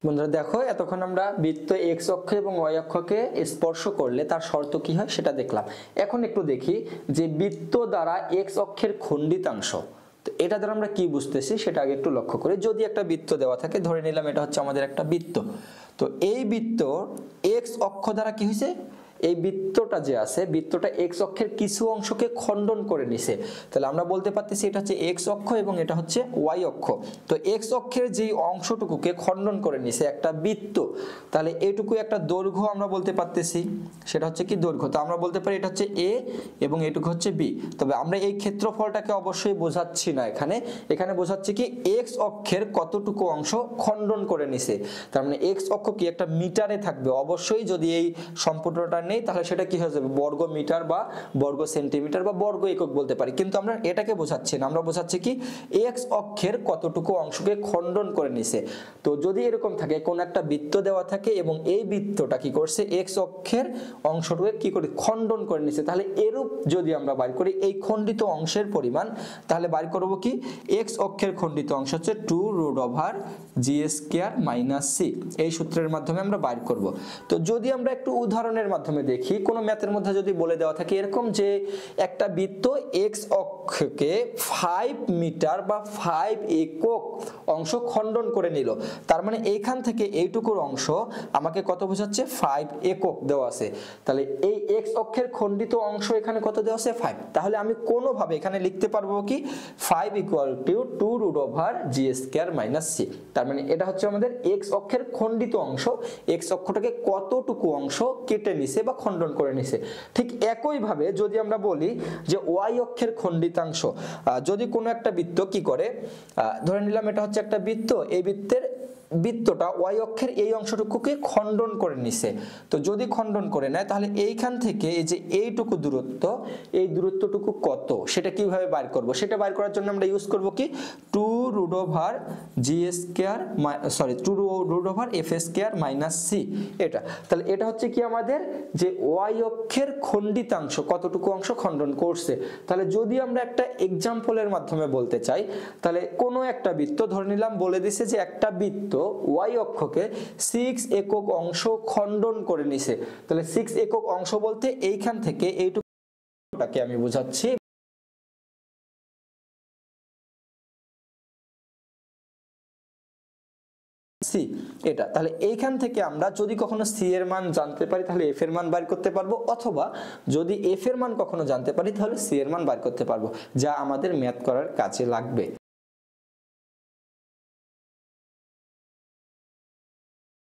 বন্ধুরা দেখো, এতক্ষণ আমরা বৃত্ত এক্স অক্ষ এবং ওয়াই অক্ষকে স্পর্শ করলে তার শর্ত কি হয় সেটা দেখলাম। এখন একটু দেখি যে বৃত্ত দ্বারা এক্স অক্ষের খণ্ডিতাংশ, তো এটা দ্বারা আমরা কি বুঝতেছি সেটা আগে একটু লক্ষ্য করি। যদি একটা বৃত্ত দেওয়া থাকে, ধরে নিলাম এটা হচ্ছে আমাদের একটা বৃত্ত, তো এই বৃত্ত এক্স অক্ষ দ্বারা কি হয়েছে, এই বৃত্তটা যে আছে বৃত্তটা এক্স অক্ষের কিছু অংশকে খণ্ডন করে নিছে, তাহলে আমরা বলতে পারতেছি এটা হচ্ছে এক্স অক্ষ এবং এটা হচ্ছে ওয়াই অক্ষ। তো এক্স অক্ষের যেই অংশটুকুকে খণ্ডন করে নিছে একটা বৃত্ত, তাহলে এটুকু একটা দৈর্ঘ্য আমরা বলতে পারতেছি, সেটা হচ্ছে কি দৈর্ঘ্য। তো আমরা বলতে পারি এটা হচ্ছে এ এবং এটুকু হচ্ছে বি। তবে আমরা এই ক্ষেত্রফলটাকে অবশ্যই বোঝাচ্ছি না, এখানে বোঝাচ্ছে কি এক্স অক্ষের কতটুকু অংশ খণ্ডন করে নিছে। তার মানে এক্স অক্ষ কি একটা মিটারে থাকবে অবশ্যই, যদি এই সম্পূর্ণটা নেই তাহলে সেটা কি হয়ে যাবে বর্গ মিটার বা বর্গ সেন্টিমিটার বা বর্গ একক বলতে পারি, কিন্তু আমরা এটাকে বোঝাচ্ছি না, আমরা বোঝাচ্ছি কি এক্স অক্ষের কতটুকু অংশকে খণ্ডন করে নিছে। তো যদি এরকম থাকে কোন একটা বৃত্ত দেওয়া থাকে এবং এই বৃত্তটা কি করছে এক্স অক্ষের অংশটুকে কি করে খণ্ডন করে নিছে, তাহলে এরূপ যদি আমরা বাইর করি এই খণ্ডিত অংশের পরিমাণ, তাহলে বাইর করব কি এক্স অক্ষের খণ্ডিত অংশ হচ্ছে 2√g² - c, এই সূত্রের মাধ্যমে আমরা বাইর করব। তো যদি আমরা একটু উদাহরণের মাধ্যমে দেখি, কোন ম্যাথের মধ্যে যদি বলে দেওয়া থাকে এরকম যে একটা বৃত্ত এক্স অক্ষকে 5 মিটার বা 5 একক অংশ খণ্ডন করে নিল, তার মানে এইখান থেকে এইটুকুর অংশ আমাকে কত বোঝাচ্ছে 5 একক দেওয়া আছে, তাহলে এই এক্স অক্ষের খণ্ডিত অংশ এখানে কত দেওয়া আছে 5, তাহলে আমি কোনোভাবে এখানে লিখতে পারবো কি 5 = 2√g² - c, তার মানে এটা হচ্ছে আমাদের এক্স অক্ষের খণ্ডিত অংশ, এক্স অক্ষটাকে কতটুকু অংশ কেটে নিছে বা খণ্ডন করে নিছে। ঠিক একই ভাবে যদি আমরা বলি যে ওয়াই অক্ষের খণ্ডিতাংশ, যদি কোনো একটা বৃত্ত কি করে, ধরে নিলাম এটা হচ্ছে একটা বৃত্ত, এই বৃত্তটা ওয়াই অক্ষের এই অংশটুকুকে খণ্ডন করে নিছে, তো যদি খণ্ডন করে নেয় তাহলে এইখান থেকে এই যে এইটুকু দূরত্ব, এই দূরত্বটুকু কত সেটা কিভাবে বাইর করব, সেটা বাইর করার জন্য আমরা ইউজ করব কি 2√f² - c, এটা। তাহলে এটা হচ্ছে কি আমাদের যে ওয়াই অক্ষের খণ্ডিতাংশ কতটুকু অংশ খণ্ডন করছে। তাহলে যদি আমরা একটা এক্সাম্পলের মাধ্যমে বলতে চাই, তাহলে কোনো একটা বৃত্ত ধরে নিলাম বলে দিছে যে একটা বৃত্ত ওয়াই অক্ষকে 6 একক অংশ খণ্ডন করে নিছে, তাহলে 6 একক অংশ বলতে এইখান থেকে এইটুকুটাকে আমি বোঝাচ্ছি সি, এটা। তাহলে এইখান থেকে আমরা যদি কখনো সি এর মান জানতে পারি তাহলে এফ এর মান বের করতে পারবো, অথবা যদি এফ এর মান কখনো জানতে পারি তাহলে সি এর মান বের করতে পারবো, যা আমাদের ম্যাথ করার কাজে লাগবে।